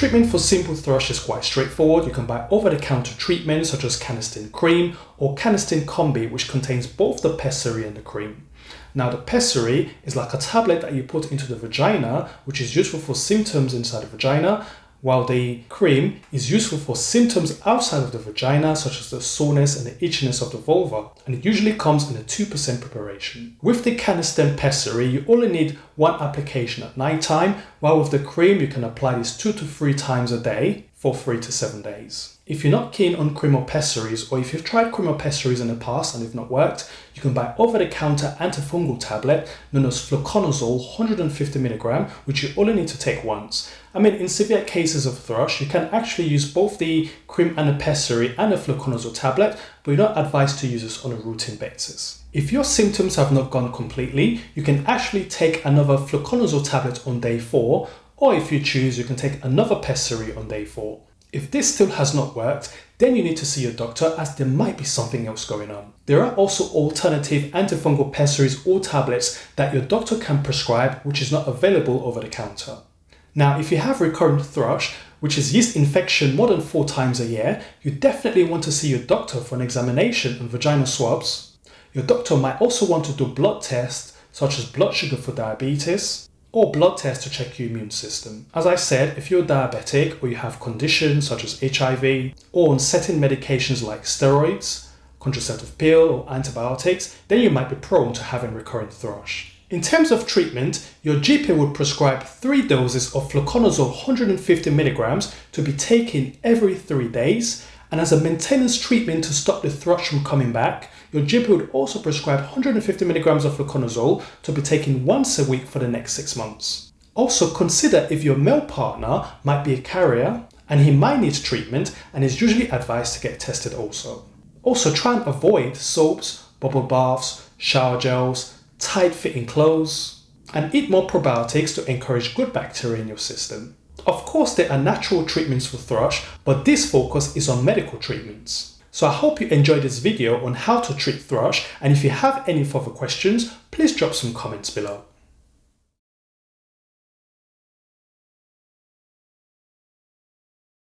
treatment for simple thrush is quite straightforward. You can buy over-the-counter treatments such as canesten cream or canesten combi, which contains both the pessary and the cream. Now the pessary is like a tablet that you put into the vagina, which is useful for symptoms inside the vagina, while the cream is useful for symptoms outside of the vagina, such as the soreness and the itchiness of the vulva, and it usually comes in a 2% preparation. With the canesten pessary, you only need one application at night time, while with the cream you can apply this 2 to 3 times a day for 3 to 7 days. If you're not keen on cream or pessaries, or if you've tried cream or pessaries in the past and they've not worked, you can buy over-the-counter antifungal tablet known as fluconazole 150 mg, which you only need to take once. I mean, in severe cases of thrush, you can actually use both the cream and the pessary and the fluconazole tablet, but you're not advised to use this on a routine basis. If your symptoms have not gone completely, you can actually take another fluconazole tablet on day 4, or if you choose, you can take another pessary on day 4. If this still has not worked, then you need to see your doctor, as there might be something else going on. There are also alternative antifungal pessaries or tablets that your doctor can prescribe, which is not available over the counter. Now, if you have recurrent thrush, which is yeast infection more than 4 times a year, you definitely want to see your doctor for an examination and vaginal swabs. Your doctor might also want to do blood tests, such as blood sugar for diabetes, or blood tests to check your immune system. As I said, if you're diabetic or you have conditions such as HIV, or on certain medications like steroids, contraceptive pill, or antibiotics, then you might be prone to having recurrent thrush. In terms of treatment, your GP would prescribe 3 doses of fluconazole 150 mg to be taken every 3 days, and as a maintenance treatment to stop the thrush from coming back, your GP would also prescribe 150 mg of fluconazole to be taken once a week for the next 6 months. Also consider if your male partner might be a carrier and he might need treatment, and is usually advised to get tested also. Also try and avoid soaps, bubble baths, shower gels, tight-fitting clothes, and eat more probiotics to encourage good bacteria in your system. Of course, there are natural treatments for thrush, but this focus is on medical treatments. So I hope you enjoyed this video on how to treat thrush, and if you have any further questions, please drop some comments below.